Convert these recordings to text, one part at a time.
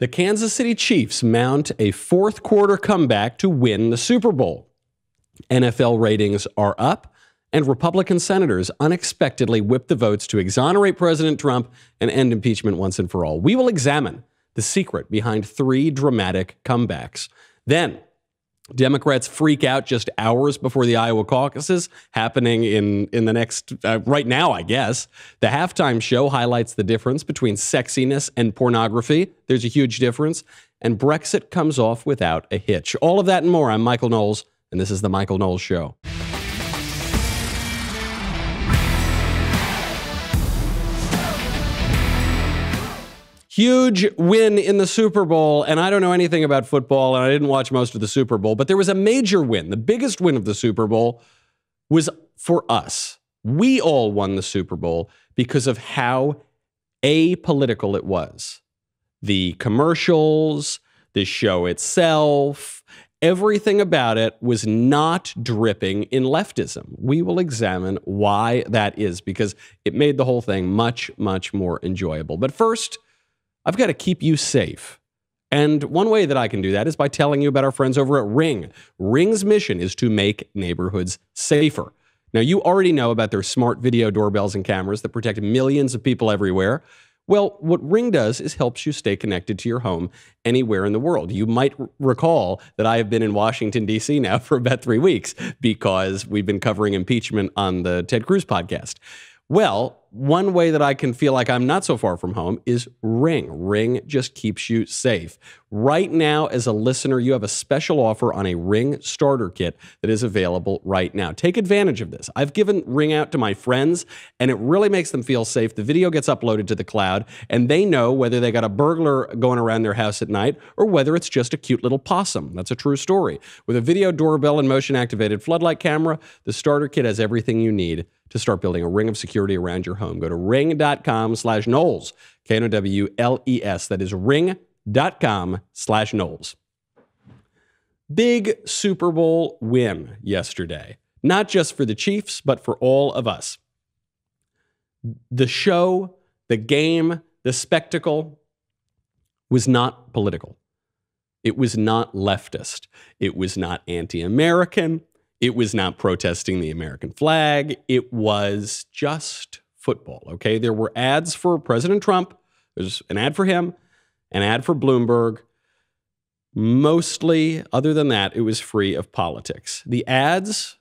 The Kansas City Chiefs mount a fourth quarter comeback to win the Super Bowl. NFL ratings are up, and Republican senators unexpectedly whip the votes to exonerate President Trump and end impeachment once and for all. We will examine the secret behind three dramatic comebacks. Then, Democrats freak out just hours before the Iowa caucuses, happening in the next, right now, I guess. The halftime show highlights the difference between sexiness and pornography. There's a huge difference. And Brexit comes off without a hitch. All of that and more. I'm Michael Knowles, and this is The Michael Knowles Show. Huge win in the Super Bowl, and I don't know anything about football, and I didn't watch most of the Super Bowl, but there was a major win. The biggest win of the Super Bowl was for us. We all won the Super Bowl because of how apolitical it was. The commercials, the show itself, everything about it was not dripping in leftism. We will examine why that is, because it made the whole thing much, much more enjoyable. But first, I've got to keep you safe. And one way that I can do that is by telling you about our friends over at Ring. Ring's mission is to make neighborhoods safer. Now, you already know about their smart video doorbells and cameras that protect millions of people everywhere. Well, what Ring does is helps you stay connected to your home anywhere in the world. You might recall that I have been in Washington, D.C. now for about 3 weeks because we've been covering impeachment on the Ted Cruz podcast. Well, one way that I can feel like I'm not so far from home is Ring. Ring just keeps you safe. Right now, as a listener, you have a special offer on a Ring starter kit that is available right now. Take advantage of this. I've given Ring out to my friends, and it really makes them feel safe. The video gets uploaded to the cloud, and they know whether they got a burglar going around their house at night or whether it's just a cute little possum. That's a true story. With a video doorbell and motion-activated floodlight camera, the starter kit has everything you need to start building a ring of security around your home. Go to ring.com/Knowles, Knowles. That is ring.com/Knowles. Big Super Bowl win yesterday. Not just for the Chiefs, but for all of us. The show, the game, the spectacle was not political. It was not leftist. It was not anti-American. It was not protesting the American flag. It was just football, okay? There were ads for President Trump. There's an ad for him, an ad for Bloomberg. Mostly, other than that, it was free of politics. The ads,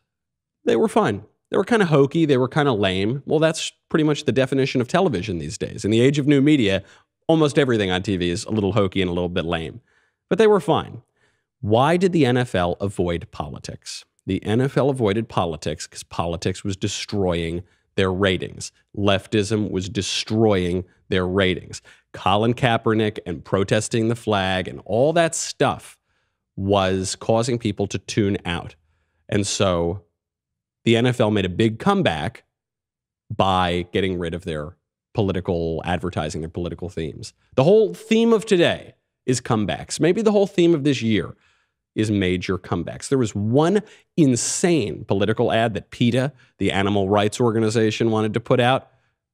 they were fun. They were kind of hokey. They were kind of lame. Well, that's pretty much the definition of television these days. In the age of new media, almost everything on TV is a little hokey and a little bit lame. But they were fine. Why did the NFL avoid politics? The NFL avoided politics because politics was destroying their ratings. Leftism was destroying their ratings. Colin Kaepernick and protesting the flag and all that stuff was causing people to tune out. And so the NFL made a big comeback by getting rid of their political advertising, their political themes. The whole theme of today is comebacks. Maybe the whole theme of this year is major comebacks. There was one insane political ad that PETA, the animal rights organization, wanted to put out.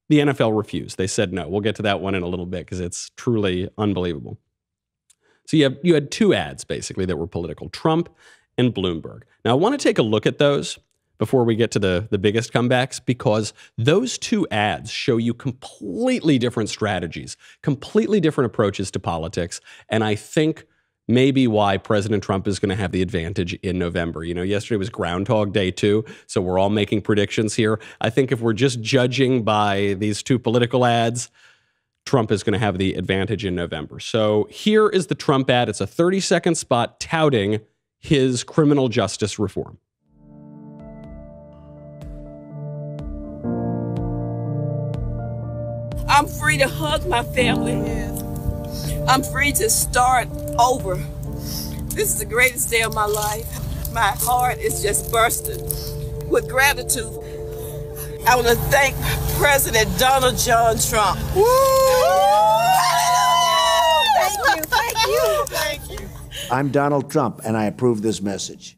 The NFL refused. They said no. We'll get to that one in a little bit because it's truly unbelievable. So you had two ads, basically, that were political, Trump and Bloomberg. Now, I want to take a look at those before we get to the biggest comebacks, because those two ads show you completely different strategies, completely different approaches to politics, and I think maybe why President Trump is going to have the advantage in November. You know, yesterday was Groundhog Day too, so we're all making predictions here. I think if we're just judging by these two political ads, Trump is going to have the advantage in November. So here is the Trump ad. It's a 30-second spot touting his criminal justice reform. I'm free to hug my family. I'm free to start over. This is the greatest day of my life. My heart is just bursting with gratitude. I want to thank President Donald John Trump. Woo! Thank you. Thank you. I'm Donald Trump, and I approve this message.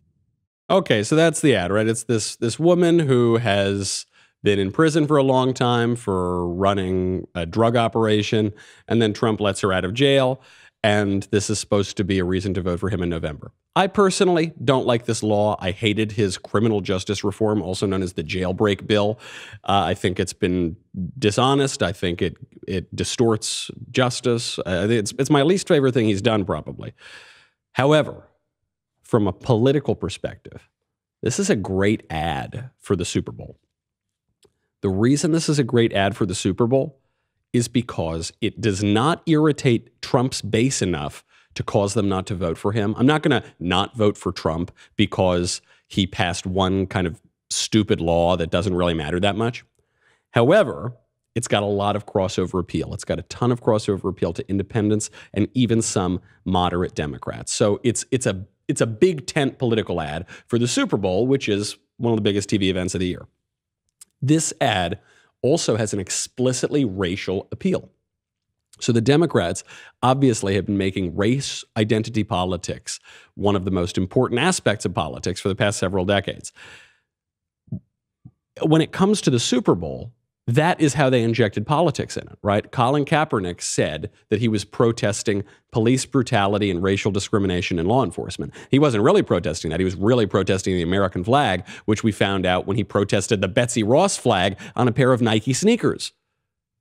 Okay, so that's the ad, right? It's this woman who has been in prison for a long time for running a drug operation, and then Trump lets her out of jail. and this is supposed to be a reason to vote for him in November. I personally don't like this law. I hated his criminal justice reform, also known as the jailbreak bill. I think it's been dishonest. I think it distorts justice. It's my least favorite thing he's done, probably. However, from a political perspective, this is a great ad for the Super Bowl. The reason this is a great ad for the Super Bowl is because it does not irritate Trump's base enough to cause them not to vote for him. I'm not going to not vote for Trump because he passed one kind of stupid law that doesn't really matter that much. However, it's got a lot of crossover appeal. It's got a ton of crossover appeal to independents and even some moderate Democrats. So it's a big tent political ad for the Super Bowl, which is one of the biggest TV events of the year. This ad also has an explicitly racial appeal. So the Democrats obviously have been making race identity politics one of the most important aspects of politics for the past several decades. When it comes to the Super Bowl, that is how they injected politics in it, right? Colin Kaepernick said that he was protesting police brutality and racial discrimination in law enforcement. He wasn't really protesting that. He was really protesting the American flag, which we found out when he protested the Betsy Ross flag on a pair of Nike sneakers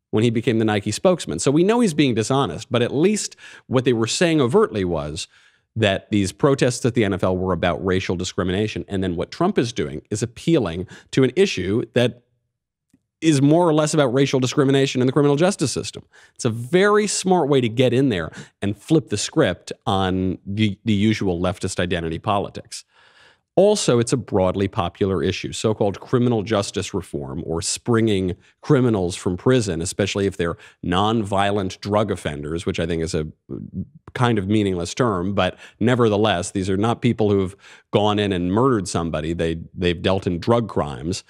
when he became the Nike spokesman. So we know he's being dishonest, but at least what they were saying overtly was that these protests at the NFL were about racial discrimination. And then what Trump is doing is appealing to an issue that is more or less about racial discrimination in the criminal justice system. It's a very smart way to get in there and flip the script on the usual leftist identity politics. Also, it's a broadly popular issue, so-called criminal justice reform, or springing criminals from prison, especially if they're nonviolent drug offenders, which I think is a kind of meaningless term, but nevertheless, these are not people who've gone in and murdered somebody. They've dealt in drug crimes.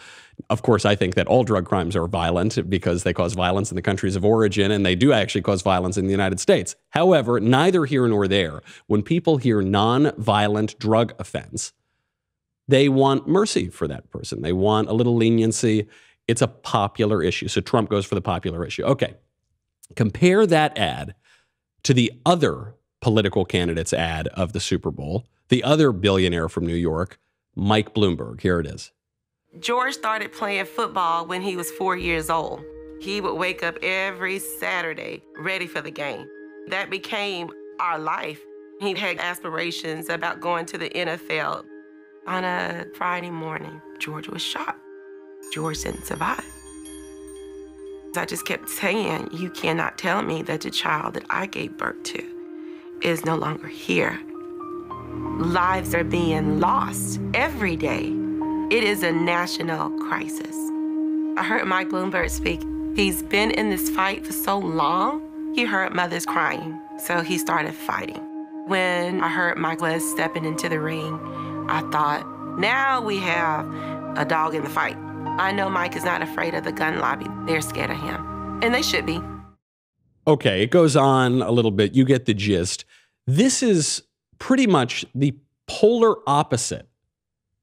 Of course, I think that all drug crimes are violent because they cause violence in the countries of origin, and they do actually cause violence in the United States. However, neither here nor there, when people hear nonviolent drug offense, they want mercy for that person. They want a little leniency. It's a popular issue. So Trump goes for the popular issue. Okay, compare that ad to the other political candidate's ad of the Super Bowl, the other billionaire from New York, Mike Bloomberg. Here it is. George started playing football when he was 4 years old. He would wake up every Saturday ready for the game. That became our life. He had aspirations about going to the NFL. On a Friday morning, George was shot. George didn't survive. I just kept saying, you cannot tell me that the child that I gave birth to is no longer here. Lives are being lost every day. It is a national crisis. I heard Mike Bloomberg speak. He's been in this fight for so long, he heard mothers crying, so he started fighting. When I heard Mike was stepping into the ring, I thought, now we have a dog in the fight. I know Mike is not afraid of the gun lobby. They're scared of him, and they should be. Okay, it goes on a little bit. You get the gist. This is pretty much the polar opposite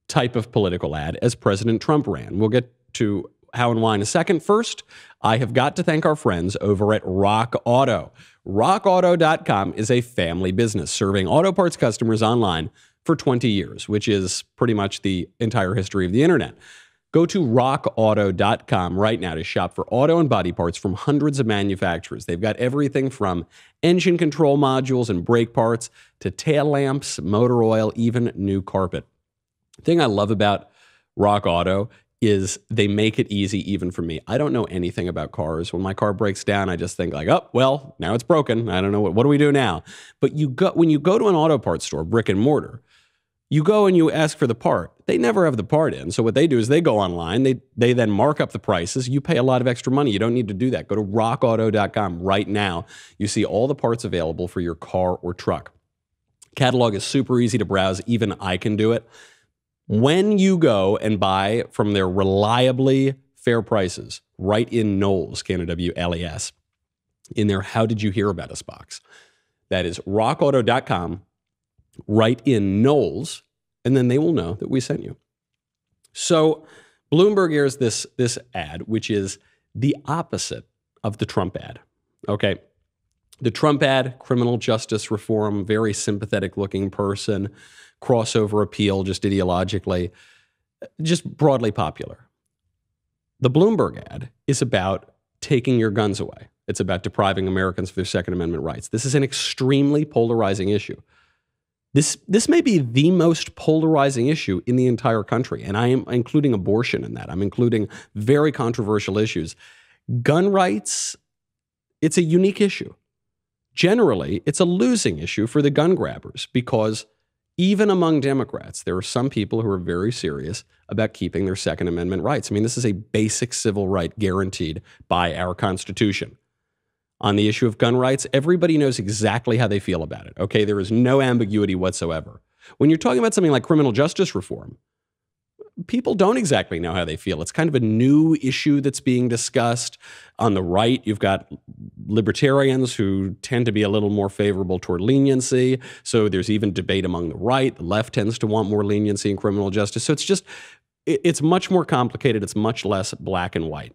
type of political ad as President Trump ran. We'll get to how and why in a second. First, I have got to thank our friends over at Rock Auto. RockAuto.com is a family business serving auto parts customers online for 20 years, which is pretty much the entire history of the internet. Go to rockauto.com right now to shop for auto and body parts from hundreds of manufacturers. They've got everything from engine control modules and brake parts to tail lamps, motor oil, even new carpet. The thing I love about Rock Auto is they make it easy even for me. I don't know anything about cars. When my car breaks down, I just think like, oh, well, now it's broken. I don't know, what do we do now? But when you go to an auto parts store, brick and mortar, you go and you ask for the part. They never have the part in. So what they do is they go online. They then mark up the prices. You pay a lot of extra money. You don't need to do that. Go to rockauto.com right now. You see all the parts available for your car or truck. Catalog is super easy to browse. Even I can do it. When you go and buy from their reliably fair prices, write in Knowles, K-N-O-W-L-E-S, in their How Did You Hear About Us box. That is rockauto.com. Write in Knowles, and then they will know that we sent you. So Bloomberg airs this ad, which is the opposite of the Trump ad. Okay. The Trump ad, criminal justice reform, very sympathetic looking person, crossover appeal, just ideologically, just broadly popular. The Bloomberg ad is about taking your guns away. It's about depriving Americans of their Second Amendment rights. This is an extremely polarizing issue. This may be the most polarizing issue in the entire country, and I am including abortion in that. I'm including very controversial issues. Gun rights, it's a unique issue. Generally, it's a losing issue for the gun grabbers because even among Democrats, there are some people who are very serious about keeping their Second Amendment rights. I mean, this is a basic civil right guaranteed by our Constitution. On the issue of gun rights, everybody knows exactly how they feel about it. Okay, there is no ambiguity whatsoever. When you're talking about something like criminal justice reform, people don't exactly know how they feel. It's kind of a new issue that's being discussed. On the right, you've got libertarians who tend to be a little more favorable toward leniency. So there's even debate among the right. The left tends to want more leniency in criminal justice. So it's much more complicated. It's much less black and white.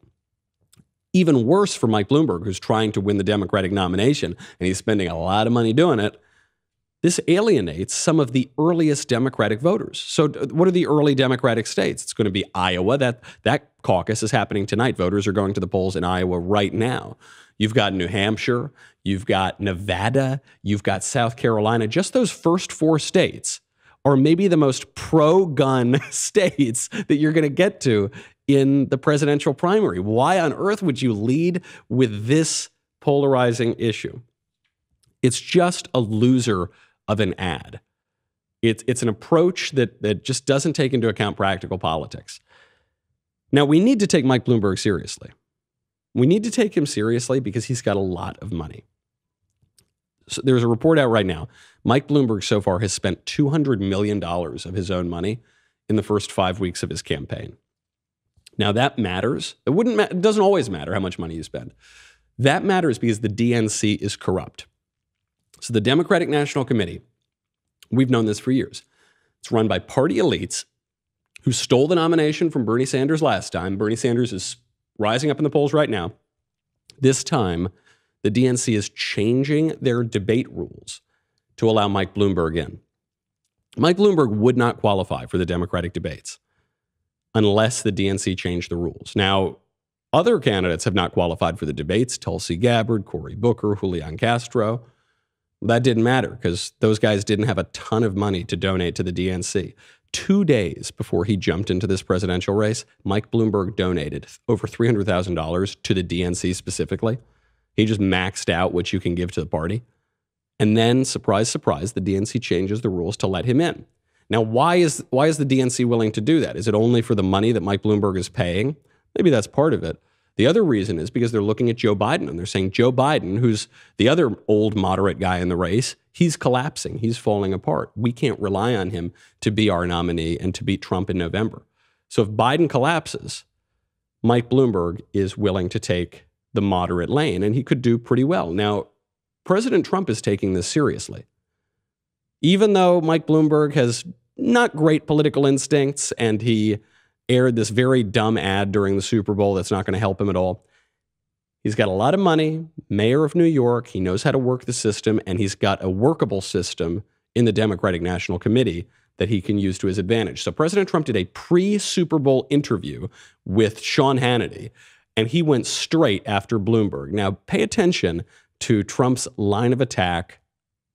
Even worse for Mike Bloomberg, who's trying to win the Democratic nomination, and he's spending a lot of money doing it. This alienates some of the earliest Democratic voters. So what are the early Democratic states? It's going to be Iowa. That caucus is happening tonight. Voters are going to the polls in Iowa right now. You've got New Hampshire. You've got Nevada. You've got South Carolina. Just those first 4 states are maybe the most pro-gun states that you're going to get to in the presidential primary. Why on earth would you lead with this polarizing issue? It's just a loser of an ad. It's an approach that just doesn't take into account practical politics. Now, we need to take Mike Bloomberg seriously. We need to take him seriously because he's got a lot of money. So there's a report out right now. Mike Bloomberg so far has spent $200 million of his own money in the first 5 weeks of his campaign. Now, that matters. It doesn't always matter how much money you spend. That matters because the DNC is corrupt. So the Democratic National Committee, we've known this for years. It's run by party elites who stole the nomination from Bernie Sanders last time. Bernie Sanders is rising up in the polls right now. This time, the DNC is changing their debate rules to allow Mike Bloomberg in. Mike Bloomberg would not qualify for the Democratic debates unless the DNC changed the rules. Now, other candidates have not qualified for the debates. Tulsi Gabbard, Cory Booker, Julian Castro. That didn't matter because those guys didn't have a ton of money to donate to the DNC. 2 days before he jumped into this presidential race, Mike Bloomberg donated over $300,000 to the DNC specifically. He just maxed out what you can give to the party. And then, surprise, surprise, the DNC changes the rules to let him in. Now, why is the DNC willing to do that? Is it only for the money that Mike Bloomberg is paying? Maybe that's part of it. The other reason is because they're looking at Joe Biden and they're saying Joe Biden, who's the other old moderate guy in the race, he's collapsing. He's falling apart. We can't rely on him to be our nominee and to beat Trump in November. So if Biden collapses, Mike Bloomberg is willing to take the moderate lane, and he could do pretty well. Now, President Trump is taking this seriously. Even though Mike Bloomberg has not great political instincts and he aired this very dumb ad during the Super Bowl that's not going to help him at all, he's got a lot of money, mayor of New York, he knows how to work the system, and he's got a workable system in the Democratic National Committee that he can use to his advantage. So President Trump did a pre-Super Bowl interview with Sean Hannity, and he went straight after Bloomberg. Now, pay attention to Trump's line of attack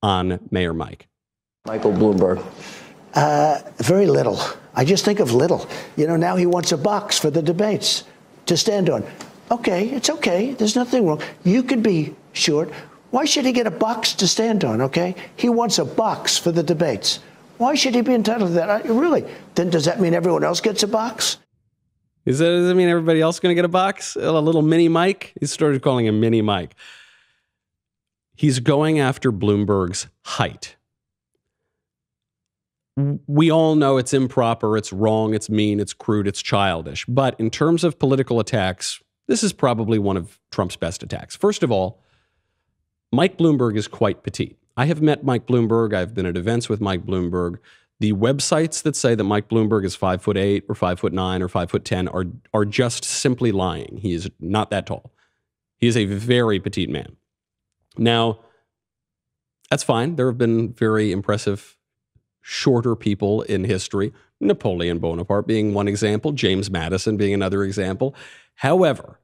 on Mayor Mike. Michael Bloomberg. Very little. I just think of little. You know, now he wants a box for the debates to stand on. Okay, it's okay. There's nothing wrong. You could be short. Why should he get a box to stand on, okay? He wants a box for the debates. Why should he be entitled to that? Really? Then does that mean everyone else gets a box? Does that mean everybody else is going to get a box? A little mini Mike? He started calling him mini Mike. He's going after Bloomberg's height. We all know it's improper, it's wrong, it's mean, it's crude, it's childish. But in terms of political attacks, this is probably one of Trump's best attacks. First of all, Mike Bloomberg is quite petite. I have met Mike Bloomberg. I've been at events with Mike Bloomberg. The websites that say that Mike Bloomberg is 5'8" or 5'9" or 5'10" are just simply lying. He is not that tall. He is a very petite man. Now, that's fine. There have been very impressive, shorter people in history. Napoleon Bonaparte being one example, James Madison being another example. However,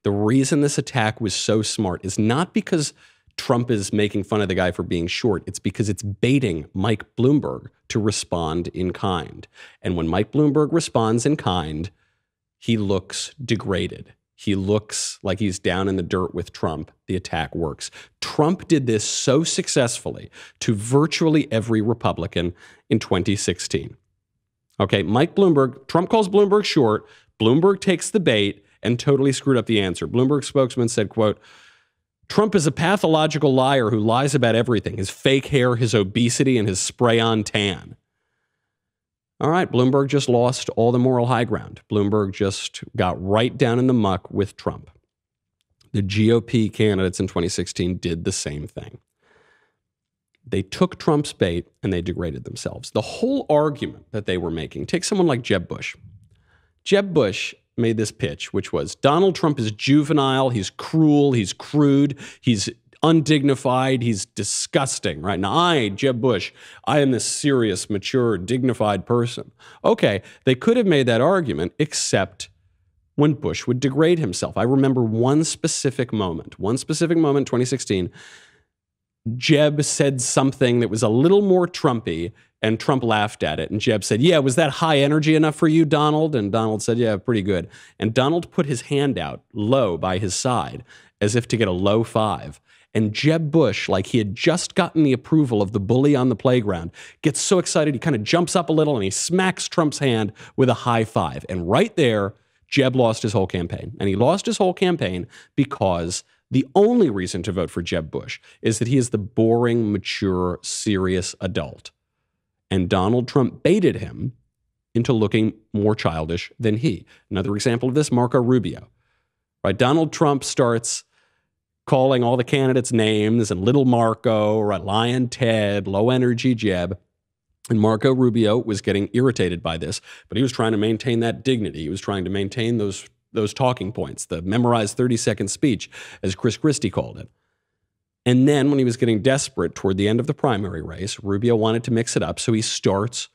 the reason this attack was so smart is not because Trump is making fun of the guy for being short. It's because it's baiting Mike Bloomberg to respond in kind. And when Mike Bloomberg responds in kind, he looks degraded. He looks like he's down in the dirt with Trump. The attack works. Trump did this so successfully to virtually every Republican in 2016. Okay, Mike Bloomberg, Trump calls Bloomberg short. Bloomberg takes the bait and totally screwed up the answer. Bloomberg spokesman said, quote, Trump is a pathological liar who lies about everything, his fake hair, his obesity, and his spray-on tan. All right, Bloomberg just lost all the moral high ground. Bloomberg just got right down in the muck with Trump. The GOP candidates in 2016 did the same thing. They took Trump's bait and they degraded themselves. The whole argument that they were making, take someone like Jeb Bush. Jeb Bush made this pitch, which was Donald Trump is juvenile, he's cruel, he's crude, he's undignified, he's disgusting, right? Now, I, Jeb Bush, I am this serious, mature, dignified person. Okay, they could have made that argument, except when Bush would degrade himself. I remember one specific moment, 2016, Jeb said something that was a little more Trumpy, and Trump laughed at it. And Jeb said, yeah, was that high energy enough for you, Donald? And Donald said, yeah, pretty good. And Donald put his hand out low by his side as if to get a low five. And Jeb Bush, like he had just gotten the approval of the bully on the playground, gets so excited he kind of jumps up a little and he smacks Trump's hand with a high five. And right there, Jeb lost his whole campaign. And he lost his whole campaign because the only reason to vote for Jeb Bush is that he is the boring, mature, serious adult. And Donald Trump baited him into looking more childish than he. Another example of this, Marco Rubio. Right? Donald Trump starts calling all the candidates names and little Marco, right? Lion Ted, low energy Jeb. And Marco Rubio was getting irritated by this, but he was trying to maintain that dignity. He was trying to maintain those talking points, the memorized 30-second speech, as Chris Christie called it. And then when he was getting desperate toward the end of the primary race, Rubio wanted to mix it up, so he starts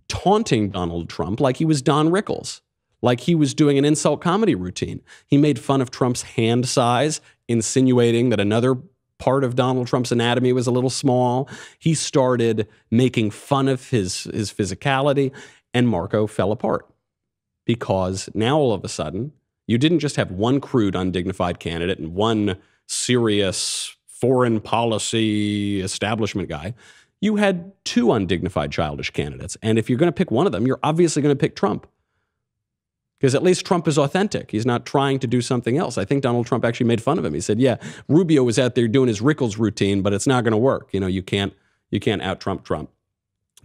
taunting Donald Trump like he was Don Rickles, like he was doing an insult comedy routine. He made fun of Trump's hand size, insinuating that another part of Donald Trump's anatomy was a little small. He started making fun of his physicality, and Marco fell apart. Because now all of a sudden, you didn't just have one crude, undignified candidate and one serious foreign policy establishment guy. You had two undignified, childish candidates. And if you're going to pick one of them, you're obviously going to pick Trump. Because at least Trump is authentic. He's not trying to do something else. I think Donald Trump actually made fun of him. He said, yeah, Rubio was out there doing his Rickles routine, but it's not going to work. You know, you can't out-Trump Trump.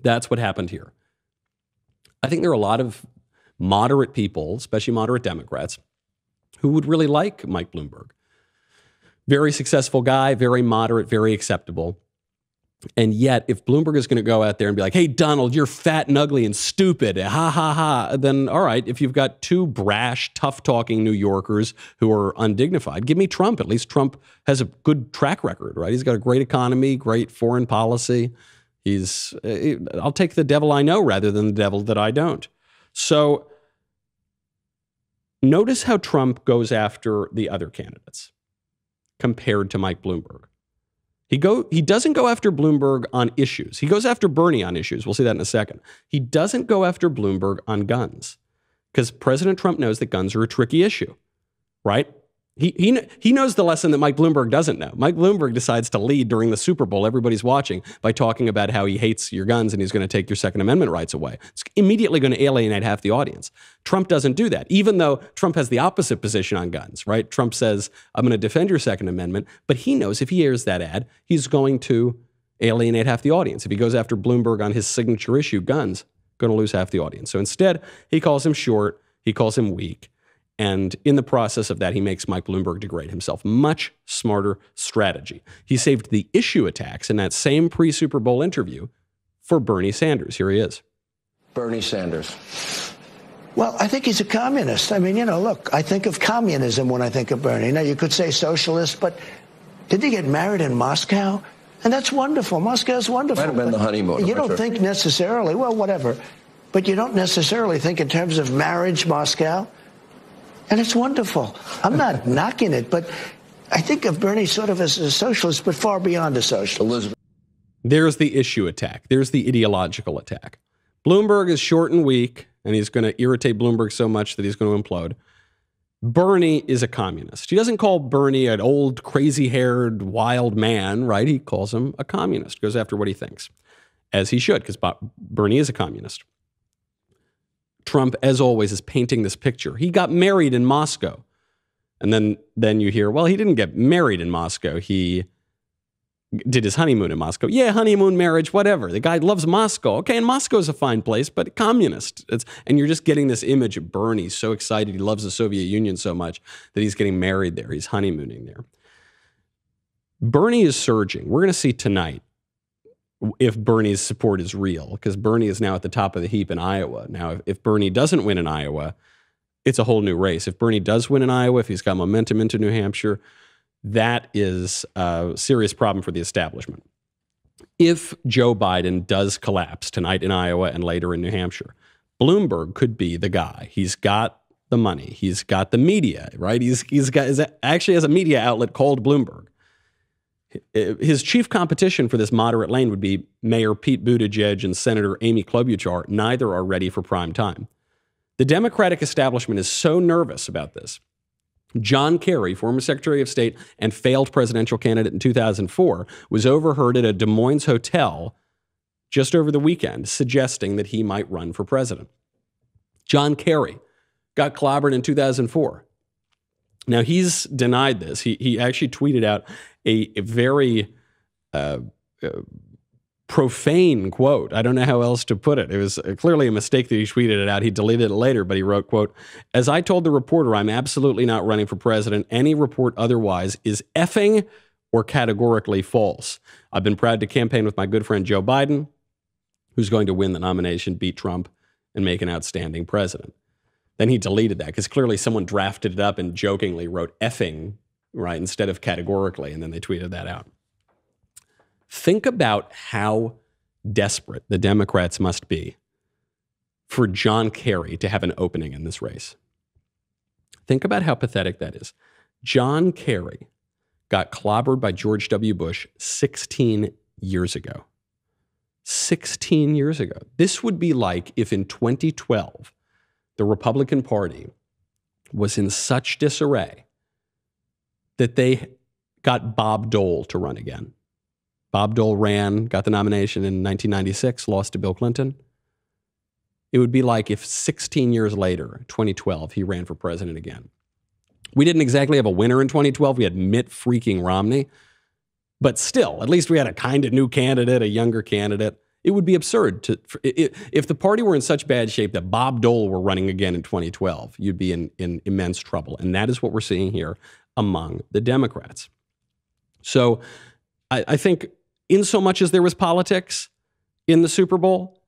That's what happened here. I think there are a lot of moderate people, especially moderate Democrats, who would really like Mike Bloomberg. Very successful guy, very moderate, very acceptable. And yet, if Bloomberg is going to go out there and be like, hey, Donald, you're fat and ugly and stupid, ha, ha, ha, then all right, if you've got two brash, tough-talking New Yorkers who are undignified, give me Trump. At least Trump has a good track record, right? He's got a great economy, great foreign policy. I'll take the devil I know rather than the devil that I don't. So notice how Trump goes after the other candidates compared to Mike Bloomberg. He doesn't go after Bloomberg on issues. He goes after Bernie on issues. We'll see that in a second. He doesn't go after Bloomberg on guns because President Trump knows that guns are a tricky issue, right? He knows the lesson that Mike Bloomberg doesn't know. Mike Bloomberg decides to lead during the Super Bowl. Everybody's watching by talking about how he hates your guns and he's going to take your Second Amendment rights away. It's immediately going to alienate half the audience. Trump doesn't do that, even though Trump has the opposite position on guns, right? Trump says, I'm going to defend your Second Amendment, but he knows if he airs that ad, he's going to alienate half the audience. If he goes after Bloomberg on his signature issue, guns, going to lose half the audience. So instead, he calls him short, he calls him weak. And in the process of that, he makes Mike Bloomberg degrade himself. Much smarter strategy. He saved the issue attacks in that same pre-Super Bowl interview for Bernie Sanders. Here he is. Bernie Sanders. Well, I think he's a communist. I mean, look, I think of communism when I think of Bernie. Now, you could say socialist, but Did they get married in Moscow? And that's wonderful. Moscow's wonderful. Might have been the honeymoon. You don't think necessarily, well, whatever, but you don't necessarily think in terms of marriage, Moscow. And it's wonderful. I'm not knocking it, but I think of Bernie sort of as a socialist, but far beyond a socialist. Elizabeth. There's the issue attack. There's the ideological attack. Bloomberg is short and weak, and he's going to irritate Bloomberg so much that he's going to implode. Bernie is a communist. He doesn't call Bernie an old, crazy-haired, wild man, right? He calls him a communist, goes after what he thinks, as he should, because Bernie is a communist. Trump, as always, is painting this picture. He got married in Moscow. And then you hear, well, he didn't get married in Moscow. He did his honeymoon in Moscow. Yeah, honeymoon, marriage, whatever. The guy loves Moscow. Okay, and Moscow's a fine place, but communist. And you're just getting this image of Bernie so excited. He loves the Soviet Union so much that he's getting married there. He's honeymooning there. Bernie is surging. We're going to see tonight if Bernie's support is real, because Bernie is now at the top of the heap in Iowa. Now, if Bernie doesn't win in Iowa, it's a whole new race. If Bernie does win in Iowa, if he's got momentum into New Hampshire, that is a serious problem for the establishment. If Joe Biden does collapse tonight in Iowa and later in New Hampshire, Bloomberg could be the guy. He's got the money. He's got the media, right? He's actually has a media outlet called Bloomberg. His chief competition for this moderate lane would be Mayor Pete Buttigieg and Senator Amy Klobuchar. Neither are ready for prime time. The Democratic establishment is so nervous about this. John Kerry, former Secretary of State and failed presidential candidate in 2004, was overheard at a Des Moines hotel just over the weekend suggesting that he might run for president. John Kerry got clobbered in 2004. Now, he's denied this. He actually tweeted out a very profane quote. I don't know how else to put it. It was clearly a mistake that he tweeted it out. He deleted it later, but he wrote, quote, "As I told the reporter, I'm absolutely not running for president. Any report otherwise is effing or categorically false. I've been proud to campaign with my good friend Joe Biden, who's going to win the nomination, beat Trump, and make an outstanding president." Then he deleted that because clearly someone drafted it up and jokingly wrote effing, right, instead of categorically, and then they tweeted that out. Think about how desperate the Democrats must be for John Kerry to have an opening in this race. Think about how pathetic that is. John Kerry got clobbered by George W. Bush 16 years ago. 16 years ago. This would be like if in 2012, the Republican Party was in such disarray that they got Bob Dole to run again. Bob Dole ran, got the nomination in 1996, lost to Bill Clinton. It would be like if 16 years later, 2012, he ran for president again. We didn't exactly have a winner in 2012. We had Mitt freaking Romney. But still, at least we had a kind of new candidate, a younger candidate. It would be absurd if the party were in such bad shape that Bob Dole were running again in 2012, you'd be in immense trouble. And that is what we're seeing here among the Democrats. So I think in so much as there was politics in the Super Bowl,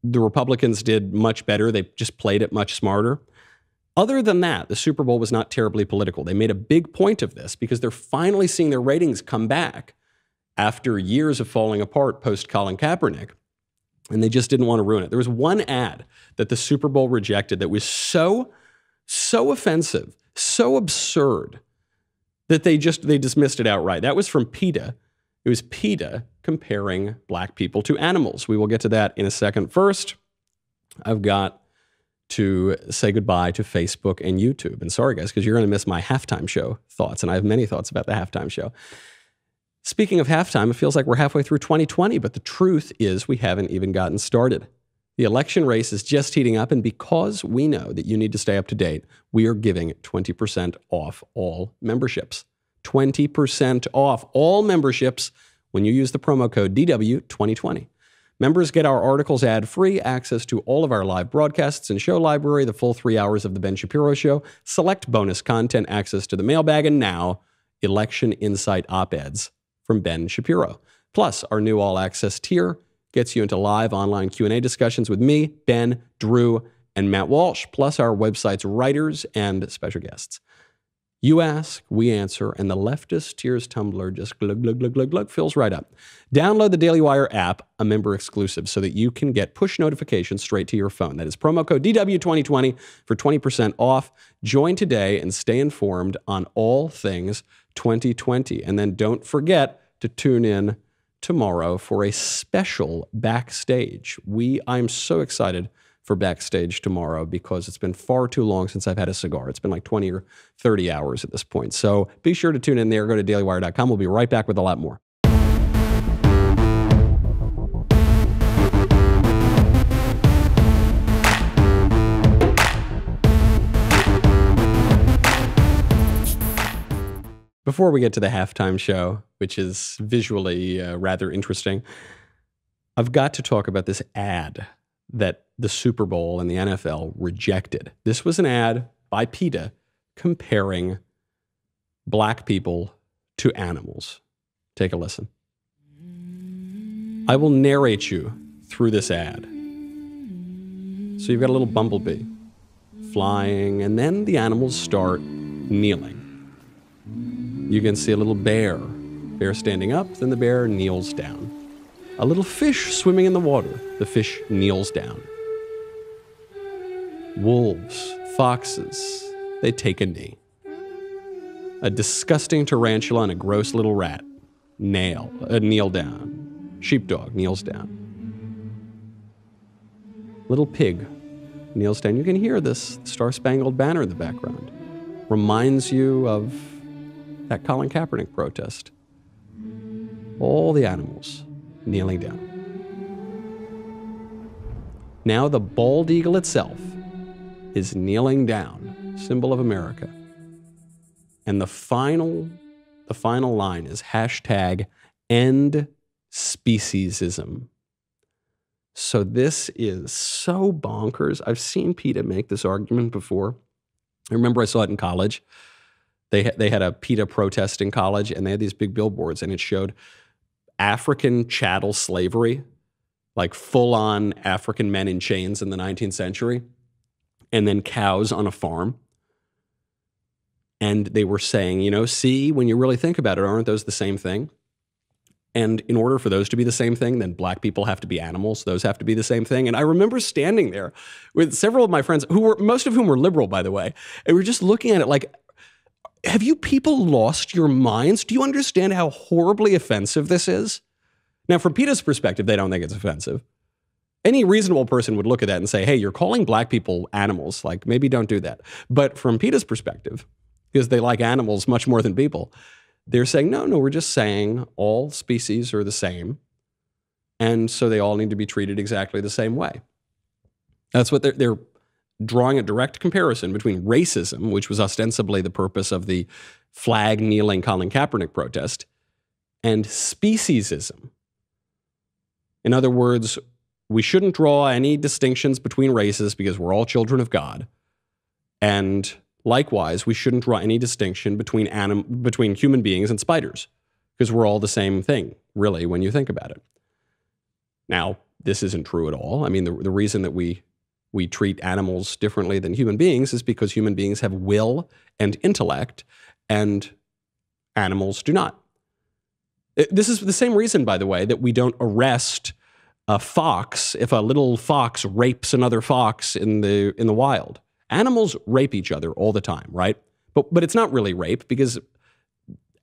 the Republicans did much better. They just played it much smarter. Other than that, the Super Bowl was not terribly political. They made a big point of this because they're finally seeing their ratings come back after years of falling apart post-Colin Kaepernick, and they just didn't want to ruin it. There was one ad that the Super Bowl rejected that was so offensive, so absurd, that they dismissed it outright. That was from PETA. It was PETA comparing black people to animals. We will get to that in a second. First, I've got to say goodbye to Facebook and YouTube. And sorry, guys, because you're going to miss my halftime show thoughts, and I have many thoughts about the halftime show. Speaking of halftime, it feels like we're halfway through 2020, but the truth is we haven't even gotten started. The election race is just heating up, and because we know that you need to stay up to date, we are giving 20% off all memberships. 20% off all memberships when you use the promo code DW2020. Members get our articles ad-free, access to all of our live broadcasts and show library, the full 3 hours of The Ben Shapiro Show, select bonus content, access to the mailbag, and now election insight op-eds from Ben Shapiro. Plus, our new all-access tier gets you into live online Q&A discussions with me, Ben, Drew, and Matt Walsh, plus our website's writers and special guests. You ask, we answer, and the leftist tears tumbler just glug, glug, glug, glug, glug, fills right up. Download the Daily Wire app, a member exclusive, so that you can get push notifications straight to your phone. That is promo code DW2020 for 20% off. Join today and stay informed on all things 2020. And then don't forget to tune in tomorrow for a special Backstage. I'm so excited for Backstage tomorrow because it's been far too long since I've had a cigar. It's been like 20 or 30 hours at this point. So be sure to tune in there. Go to dailywire.com. We'll be right back with a lot more. Before we get to the halftime show, which is visually rather interesting, I've got to talk about this ad that the Super Bowl and the NFL rejected. This was an ad by PETA comparing black people to animals. Take a listen. I will narrate you through this ad. So you've got a little bumblebee flying, and then the animals start kneeling. You can see a little bear standing up, then the bear kneels down. A little fish swimming in the water, the fish kneels down. Wolves, foxes, they take a knee. A disgusting tarantula and a gross little rat kneel down. Sheepdog kneels down. Little pig kneels down. You can hear this Star-Spangled Banner in the background. Reminds you of that Colin Kaepernick protest. All the animals kneeling down. Now the bald eagle itself is kneeling down, symbol of America. And the final line is #end speciesism. So this is so bonkers. I've seen PETA make this argument before. I remember I saw it in college. They had a PETA protest in college, and they had these big billboards, and it showed African chattel slavery, like full-on African men in chains in the 19th century, and then cows on a farm. And they were saying, see, when you really think about it, aren't those the same thing? And in order for those to be the same thing, then black people have to be animals. Those have to be the same thing. And I remember standing there with several of my friends, most of whom were liberal, by the way, and we're just looking at it like, have you people lost your minds? Do you understand how horribly offensive this is? Now, from PETA's perspective, they don't think it's offensive. Any reasonable person would look at that and say, hey, you're calling black people animals. Like, maybe don't do that. But from PETA's perspective, because they like animals much more than people, they're saying, no, we're just saying all species are the same. And so they all need to be treated exactly the same way. That's what they're drawing a direct comparison between racism, which was ostensibly the purpose of the flag-kneeling Colin Kaepernick protest, and speciesism. In other words, we shouldn't draw any distinctions between races because we're all children of God. And likewise, we shouldn't draw any distinction between human beings and spiders because we're all the same thing, really, when you think about it. Now, this isn't true at all. I mean, the reason that we treat animals differently than human beings is because human beings have will and intellect, and animals do not. This is the same reason, by the way, that we don't arrest a fox if a little fox rapes another fox in the wild. Animals rape each other all the time, right? But it's not really rape because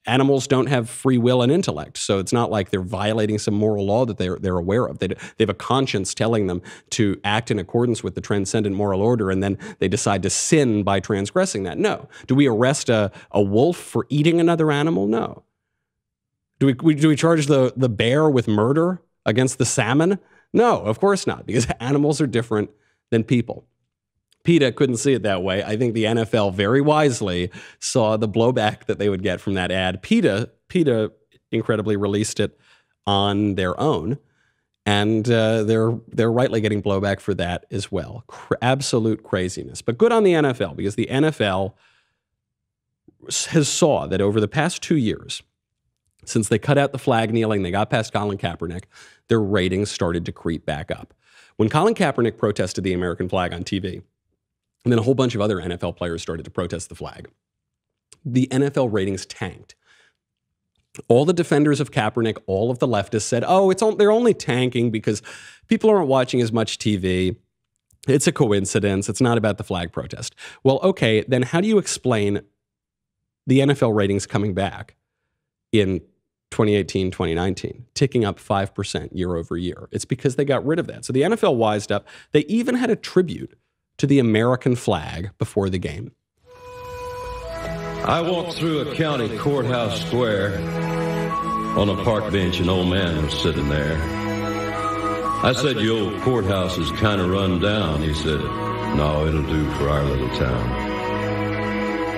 animals don't have free will and intellect. So it's not like they're violating some moral law that they're aware of. They have a conscience telling them to act in accordance with the transcendent moral order, and then they decide to sin by transgressing that. No. Do we arrest a wolf for eating another animal? No. Do we charge the bear with murder against the salmon? No, of course not, because animals are different than people. PETA couldn't see it that way. I think the NFL very wisely saw the blowback that they would get from that ad. PETA incredibly released it on their own, and they're rightly getting blowback for that as well. Absolute craziness. But good on the NFL, because the NFL has saw that over the past 2 years, since they cut out the flag kneeling, they got past Colin Kaepernick, their ratings started to creep back up. When Colin Kaepernick protested the American flag on TV, and then a whole bunch of other NFL players started to protest the flag, the NFL ratings tanked. All the defenders of Kaepernick, all of the leftists said, oh, they're only tanking because people aren't watching as much TV. It's a coincidence. It's not about the flag protest. Well, okay, then how do you explain the NFL ratings coming back in 2018, 2019, ticking up 5% year over year? It's because they got rid of that. So the NFL wised up. They even had a tribute to the American flag before the game. I walked through a county courthouse square. On a park bench, an old man was sitting there. I said, your old courthouse is kind of run down. He said, no, it'll do for our little town.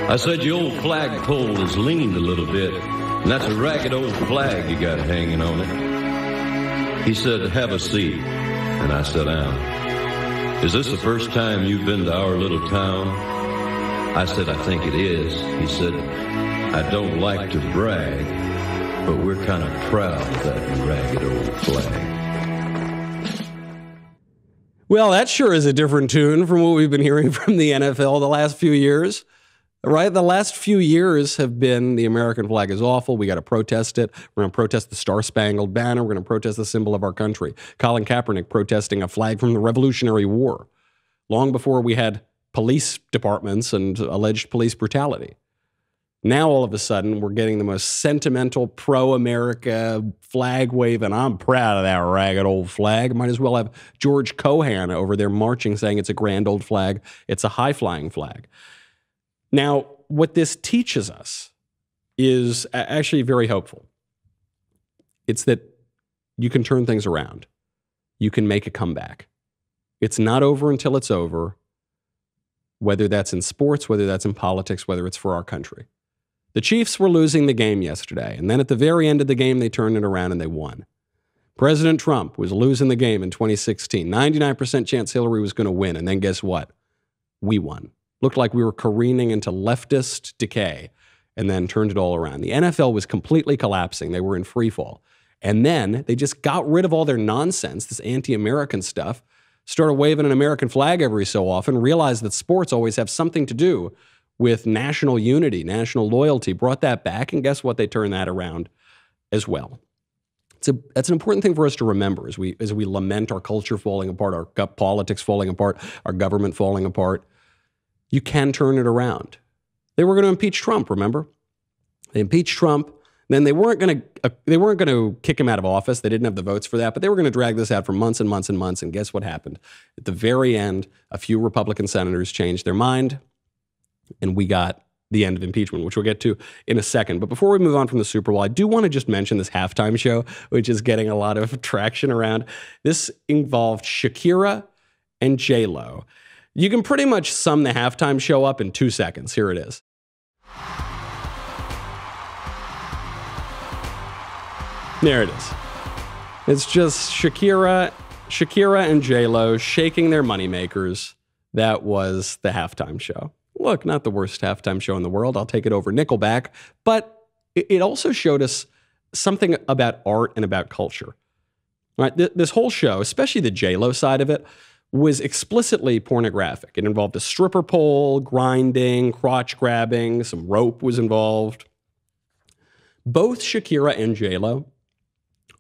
I said, your old flagpole has leaned a little bit, and that's a ragged old flag you got hanging on it. He said, have a seat. And I sat down. Is this the first time you've been to our little town? I said, I think it is. He said, I don't like to brag, but we're kind of proud of that ragged old flag. Well, that sure is a different tune from what we've been hearing from the NFL the last few years, right? The last few years have been the American flag is awful. We got to protest it. We're going to protest the Star-Spangled Banner. We're going to protest the symbol of our country. Colin Kaepernick protesting a flag from the Revolutionary War, long before we had police departments and alleged police brutality. Now, all of a sudden, we're getting the most sentimental pro-America flag wave, and I'm proud of that ragged old flag. Might as well have George Cohan over there marching, saying it's a grand old flag. It's a high-flying flag. Now, what this teaches us is actually very hopeful. It's that you can turn things around. You can make a comeback. It's not over until it's over, whether that's in sports, whether that's in politics, whether it's for our country. The Chiefs were losing the game yesterday, and then at the very end of the game, they turned it around and they won. President Trump was losing the game in 2016. 99% chance Hillary was going to win, and then guess what? We won. Looked like we were careening into leftist decay, and then turned it all around. The NFL was completely collapsing. They were in free fall. And then they just got rid of all their nonsense, this anti-American stuff, started waving an American flag every so often, realized that sports always have something to do with national unity, national loyalty, brought that back, and guess what? They turned that around as well. That's an important thing for us to remember as we lament our culture falling apart, our politics falling apart, our government falling apart. You can turn it around. They were going to impeach Trump, remember? They impeached Trump. Then they weren't going to kick him out of office. They didn't have the votes for that, but they were going to drag this out for months and months and months. And guess what happened? At the very end, a few Republican senators changed their mind, and we got the end of impeachment, which we'll get to in a second. But before we move on from the Super Bowl, I do want to just mention this halftime show, which is getting a lot of traction around. This involved Shakira and J-Lo. You can pretty much sum the halftime show up in 2 seconds. Here it is. There it is. It's just Shakira and J-Lo shaking their moneymakers. That was the halftime show. Look, not the worst halftime show in the world. I'll take it over Nickelback. But it also showed us something about art and about culture. Right? This whole show, especially the J-Lo side of it, was explicitly pornographic. It involved a stripper pole, grinding, crotch grabbing, some rope was involved. Both Shakira and J-Lo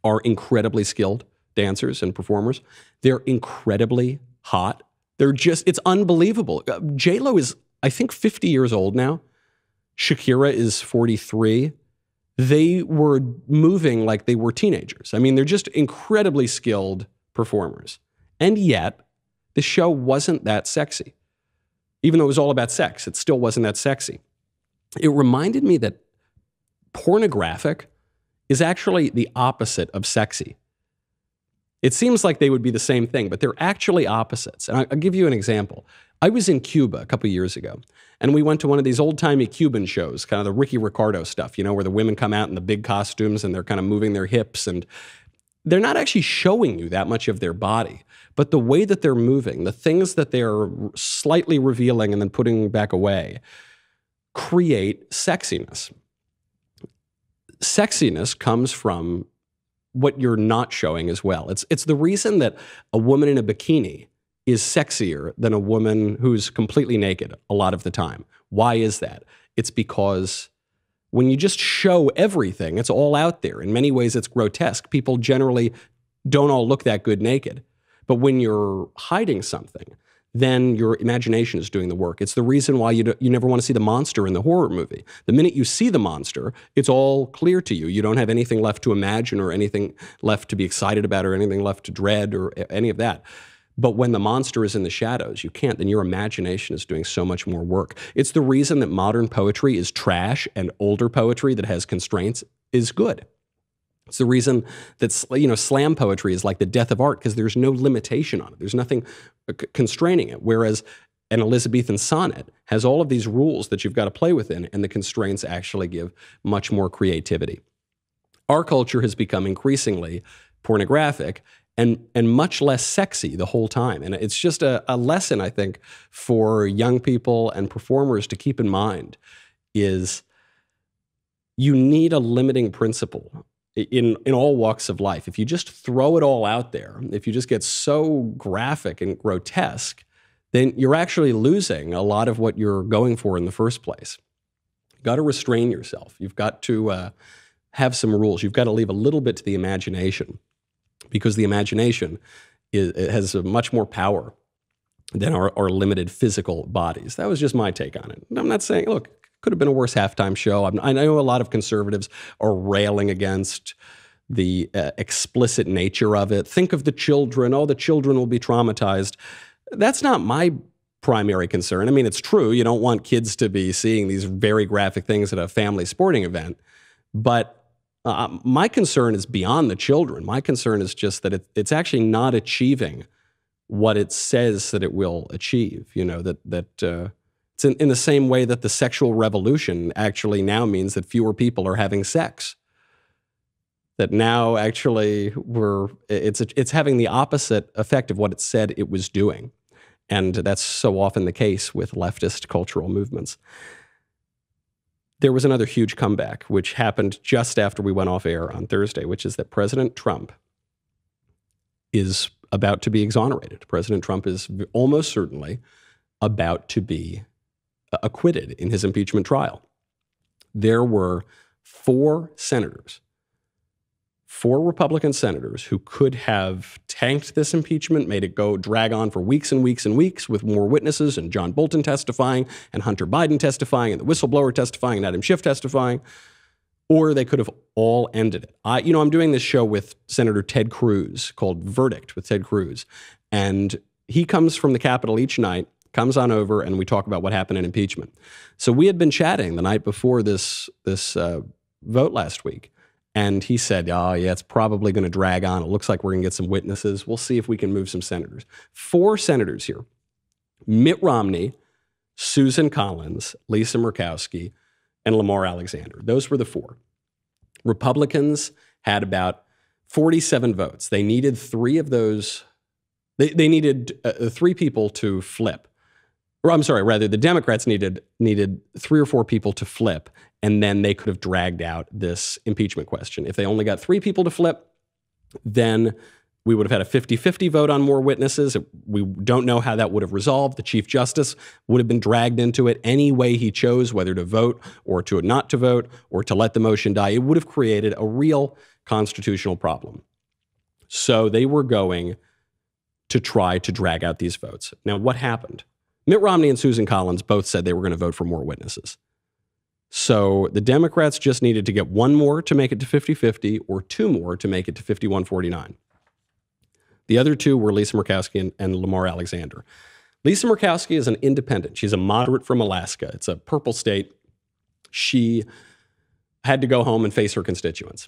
are incredibly skilled dancers and performers. They're incredibly hot. It's unbelievable. J-Lo is, I think, 50 years old now. Shakira is 43. They were moving like they were teenagers. I mean, they're just incredibly skilled performers. And yet, the show wasn't that sexy. Even though it was all about sex, it still wasn't that sexy. It reminded me that pornographic is actually the opposite of sexy. It seems like they would be the same thing, but they're actually opposites. And I'll give you an example. I was in Cuba a couple years ago, and we went to one of these old-timey Cuban shows, kind of the Ricky Ricardo stuff, where the women come out in the big costumes and they're kind of moving their hips, and they're not actually showing you that much of their body, but the way that they're moving, the things that they're slightly revealing and then putting back away, create sexiness. Sexiness comes from what you're not showing as well. It's the reason that a woman in a bikini is sexier than a woman who's completely naked a lot of the time. Why is that? It's because when you just show everything, it's all out there. In many ways, it's grotesque. People generally don't all look that good naked. But when you're hiding something, then your imagination is doing the work. It's the reason why you never want to see the monster in the horror movie. The minute you see the monster, it's all clear to you. You don't have anything left to imagine or anything left to be excited about or anything left to dread or any of that. But when the monster is in the shadows, you can't, then your imagination is doing so much more work. It's the reason that modern poetry is trash and older poetry that has constraints is good. It's the reason that, slam poetry is like the death of art because there's no limitation on it. There's nothing constraining it. Whereas an Elizabethan sonnet has all of these rules that you've got to play within, and the constraints actually give much more creativity. Our culture has become increasingly pornographic and much less sexy the whole time. And it's just a lesson, I think, for young people and performers to keep in mind is you need a limiting principle in all walks of life. If you just throw it all out there, if you just get so graphic and grotesque, then you're actually losing a lot of what you're going for in the first place. You've got to restrain yourself. You've got to have some rules. You've got to leave a little bit to the imagination because the imagination has much more power than our limited physical bodies. That was just my take on it. I'm not saying, look, could have been a worse halftime show. I know a lot of conservatives are railing against the explicit nature of it. Think of the children. Oh, the children will be traumatized. That's not my primary concern. I mean, it's true. You don't want kids to be seeing these very graphic things at a family sporting event. But my concern is beyond the children. My concern is just that it's actually not achieving what it says that it will achieve. It's in the same way that the sexual revolution actually now means that fewer people are having sex. That now actually it's having the opposite effect of what it said it was doing. And that's so often the case with leftist cultural movements. There was another huge comeback, which happened just after we went off air on Thursday, which is that President Trump is about to be exonerated. President Trump is almost certainly about to be acquitted in his impeachment trial. There were 4 Republican senators who could have tanked this impeachment, made it drag on for weeks and weeks and weeks with more witnesses and John Bolton testifying and Hunter Biden testifying and the whistleblower testifying and Adam Schiff testifying, or they could have all ended it. I'm doing this show with Senator Ted Cruz called Verdict with Ted Cruz, and he comes from the Capitol each night, comes on over, and we talk about what happened in impeachment. So we had been chatting the night before this vote last week, and he said, oh, yeah, it's probably going to drag on. It looks like we're going to get some witnesses. We'll see if we can move some senators. 4 senators here: Mitt Romney, Susan Collins, Lisa Murkowski, and Lamar Alexander. Those were the 4. Republicans had about 47 votes. They needed 3 of those. They needed 3 people to flip. Or I'm sorry, rather, the Democrats needed 3 or 4 people to flip, and then they could have dragged out this impeachment question. If they only got 3 people to flip, then we would have had a 50-50 vote on more witnesses. We don't know how that would have resolved. The Chief Justice would have been dragged into it any way he chose, whether to vote or to not to vote or to let the motion die. It would have created a real constitutional problem. So they were going to try to drag out these votes. Now, what happened? Mitt Romney and Susan Collins both said they were going to vote for more witnesses. So the Democrats just needed to get 1 more to make it to 50-50 or 2 more to make it to 51-49. The other 2 were Lisa Murkowski and Lamar Alexander. Lisa Murkowski is an independent. She's a moderate from Alaska. It's a purple state. She had to go home and face her constituents.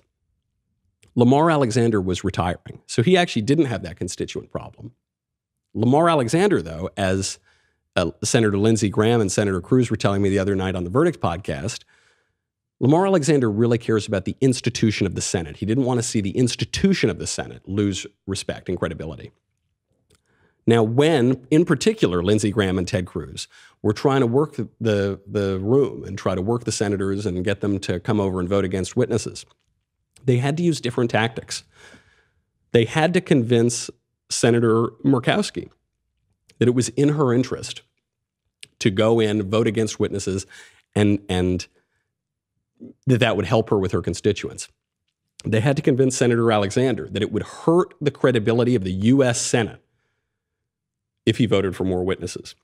Lamar Alexander was retiring, so he actually didn't have that constituent problem. Lamar Alexander, though, as Senator Lindsey Graham and Senator Cruz were telling me the other night on the Verdict podcast, Lamar Alexander really cares about the institution of the Senate. He didn't want to see the institution of the Senate lose respect and credibility. Now, when, in particular, Lindsey Graham and Ted Cruz were trying to work the room and try to work the senators and get them to come over and vote against witnesses, they had to use different tactics. They had to convince Senator Murkowski that it was in her interest to go in, vote against witnesses, and that would help her with her constituents. They had to convince Senator Alexander that it would hurt the credibility of the U.S. Senate if he voted for more witnesses.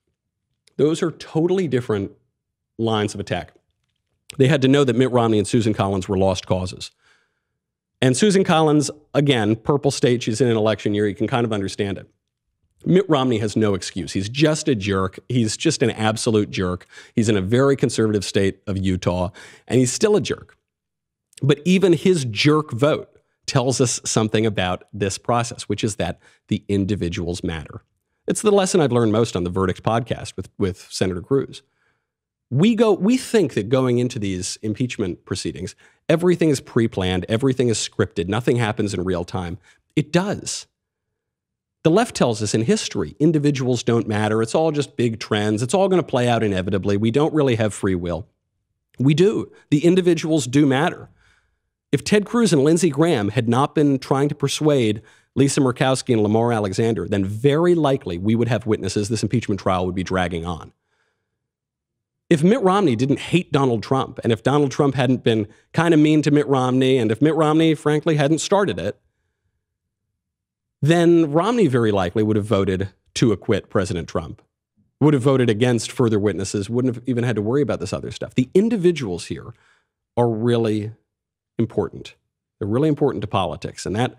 Those are totally different lines of attack. They had to know that Mitt Romney and Susan Collins were lost causes. And Susan Collins, again, purple state, she's in an election year, you can kind of understand it. Mitt Romney has no excuse. He's just a jerk. He's just an absolute jerk. He's in a very conservative state of Utah, and he's still a jerk. But even his jerk vote tells us something about this process, which is that the individuals matter. It's the lesson I've learned most on the Verdict podcast with Senator Cruz. We think that going into these impeachment proceedings, everything is pre-planned, everything is scripted, nothing happens in real time. It does. The left tells us in history, individuals don't matter. It's all just big trends. It's all going to play out inevitably. We don't really have free will. We do. The individuals do matter. If Ted Cruz and Lindsey Graham had not been trying to persuade Lisa Murkowski and Lamar Alexander, then very likely we would have witnesses. This impeachment trial would be dragging on. If Mitt Romney didn't hate Donald Trump, and if Donald Trump hadn't been kind of mean to Mitt Romney, and if Mitt Romney, frankly, hadn't started it, then Romney very likely would have voted to acquit President Trump, would have voted against further witnesses, wouldn't have even had to worry about this other stuff. The individuals here are really important. They're really important to politics. And that,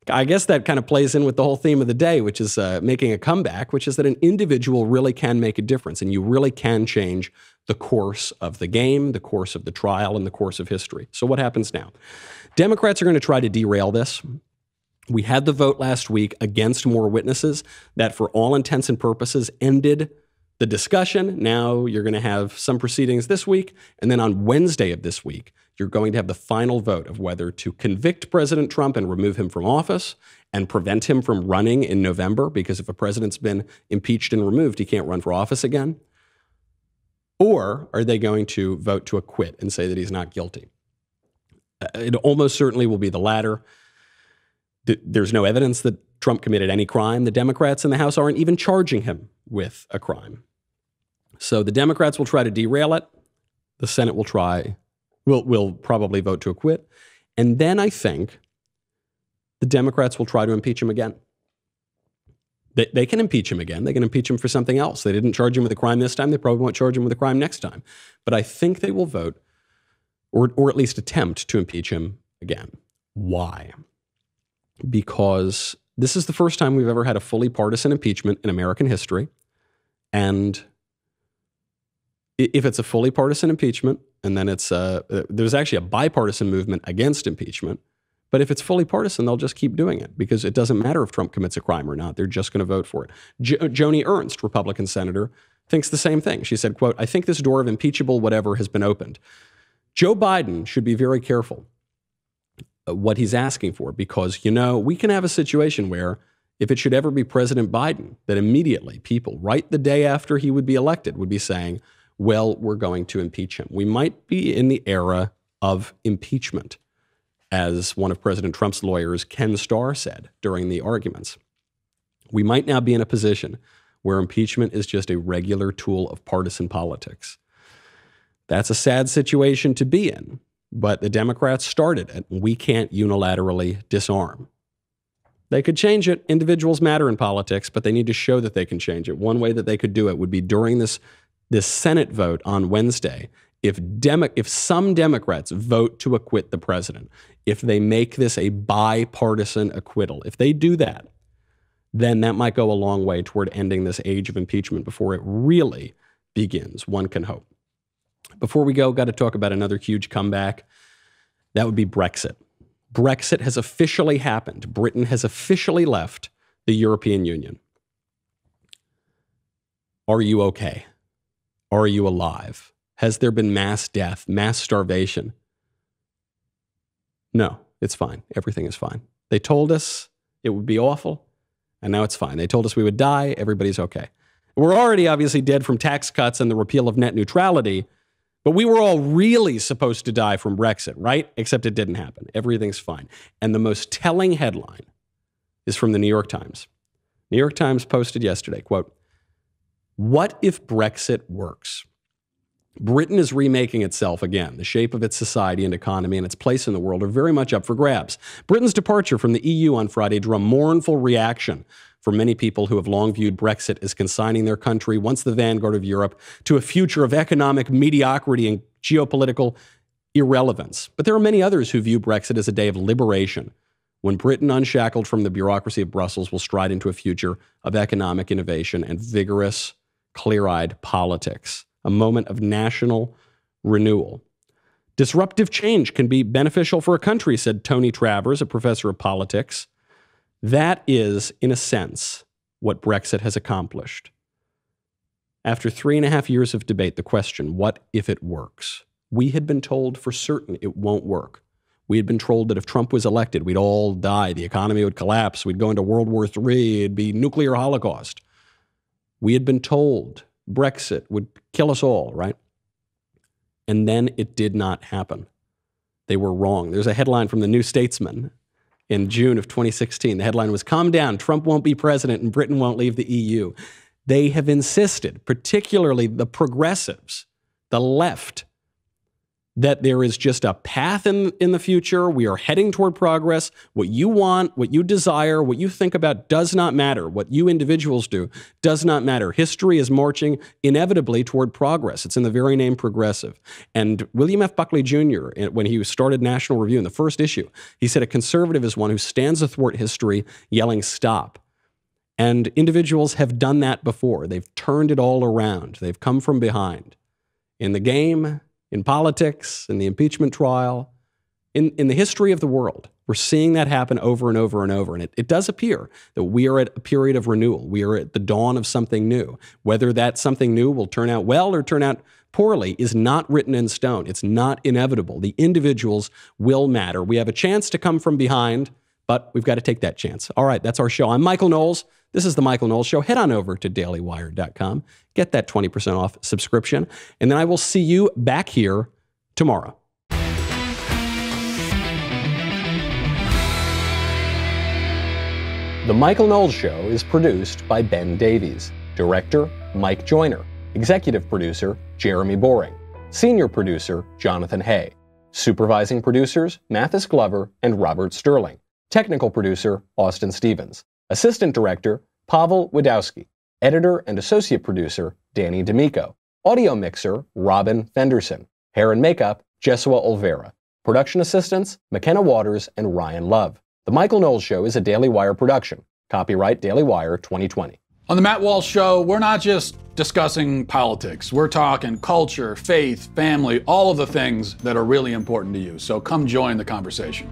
I guess that kind of plays in with the whole theme of the day, which is making a comeback, which is that an individual really can make a difference, and you really can change the course of the game, the course of the trial, and the course of history. So what happens now? Democrats are going to try to derail this. We had the vote last week against more witnesses that, for all intents and purposes, ended the discussion. Now you're going to have some proceedings this week, and then on Wednesday of this week, you're going to have the final vote of whether to convict President Trump and remove him from office and prevent him from running in November, because if a president's been impeached and removed, he can't run for office again. Or are they going to vote to acquit and say that he's not guilty? It almost certainly will be the latter. There's no evidence that Trump committed any crime. The Democrats in the House aren't even charging him with a crime. So the Democrats will try to derail it. The Senate will probably vote to acquit. And then I think the Democrats will try to impeach him again. They can impeach him again. They can impeach him for something else. They didn't charge him with a crime this time. They probably won't charge him with a crime next time. But I think they will vote, or at least attempt to impeach him again. Why? Because this is the first time we've ever had a fully partisan impeachment in American history. And if it's a fully partisan impeachment, and then there's actually a bipartisan movement against impeachment, but if it's fully partisan, they'll just keep doing it, because it doesn't matter if Trump commits a crime or not. They're just going to vote for it. Joni Ernst, Republican senator, thinks the same thing. She said, quote, "I think this door of impeachable whatever has been opened." Joe Biden should be very careful what he's asking for, because, we can have a situation where if it should ever be President Biden, that immediately people, right the day after he would be elected, would be saying, well, we're going to impeach him. We might be in the era of impeachment, as one of President Trump's lawyers, Ken Starr, said during the arguments. We might now be in a position where impeachment is just a regular tool of partisan politics. That's a sad situation to be in. But the Democrats started it. We can't unilaterally disarm. They could change it. Individuals matter in politics, but they need to show that they can change it. One way that they could do it would be during this Senate vote on Wednesday. If some Democrats vote to acquit the president, if they make this a bipartisan acquittal, if they do that, then that might go a long way toward ending this age of impeachment before it really begins, one can hope. Before we go, got to talk about another huge comeback. That would be Brexit. Brexit has officially happened. Britain has officially left the European Union. Are you okay? Are you alive? Has there been mass death, mass starvation? No, it's fine. Everything is fine. They told us it would be awful, and now it's fine. They told us we would die. Everybody's okay. We're already obviously dead from tax cuts and the repeal of net neutrality, but we were all really supposed to die from Brexit, right? Except it didn't happen. Everything's fine. And the most telling headline is from the New York Times. New York Times posted yesterday, quote, "What if Brexit works? Britain is remaking itself again. The shape of its society and economy and its place in the world are very much up for grabs. Britain's departure from the EU on Friday drew a mournful reaction from many people who have long viewed Brexit as consigning their country, once the vanguard of Europe, to a future of economic mediocrity and geopolitical irrelevance. But there are many others who view Brexit as a day of liberation, when Britain, unshackled from the bureaucracy of Brussels, will stride into a future of economic innovation and vigorous, clear-eyed politics, a moment of national renewal. Disruptive change can be beneficial for a country, said Tony Travers, a professor of politics. That is, in a sense, what Brexit has accomplished. After 3.5 years of debate, the question, what if it works? We had been told for certain it won't work. We had been told that if Trump was elected, we'd all die, the economy would collapse, we'd go into World War III, it'd be nuclear holocaust. We had been told Brexit would kill us all, right? And then it did not happen. They were wrong. There's a headline from the New Statesman in June of 2016. The headline was, "Calm down, Trump won't be president and Britain won't leave the EU." They have insisted, particularly the progressives, the left, that there is just a path in the future. We are heading toward progress. What you want, what you desire, what you think about does not matter. What you individuals do does not matter. History is marching inevitably toward progress. It's in the very name progressive. And William F. Buckley Jr., when he started National Review in the first issue, he said a conservative is one who stands athwart history yelling stop. And individuals have done that before. They've turned it all around. They've come from behind. In the game, in politics, in the impeachment trial, in the history of the world, we're seeing that happen over and over and over. And it does appear that we are at a period of renewal. We are at the dawn of something new. Whether that something new will turn out well or turn out poorly is not written in stone. It's not inevitable. The individuals will matter. We have a chance to come from behind, but we've got to take that chance. All right, that's our show. I'm Michael Knowles. This is The Michael Knowles Show. Head on over to dailywire.com. Get that 20% off subscription. And then I will see you back here tomorrow. The Michael Knowles Show is produced by Ben Davies. Director, Mike Joyner. Executive producer, Jeremy Boring. Senior producer, Jonathan Hay. Supervising producers, Mathis Glover and Robert Sterling. Technical producer, Austin Stevens. Assistant Director, Pavel Wadowski. Editor and Associate Producer, Danny D'Amico. Audio Mixer, Robin Fenderson. Hair and Makeup, Jesua Olvera. Production Assistants, McKenna Waters and Ryan Love. The Michael Knowles Show is a Daily Wire production. Copyright Daily Wire 2020. On the Matt Walsh Show, we're not just discussing politics. We're talking culture, faith, family, all of the things that are really important to you. So come join the conversation.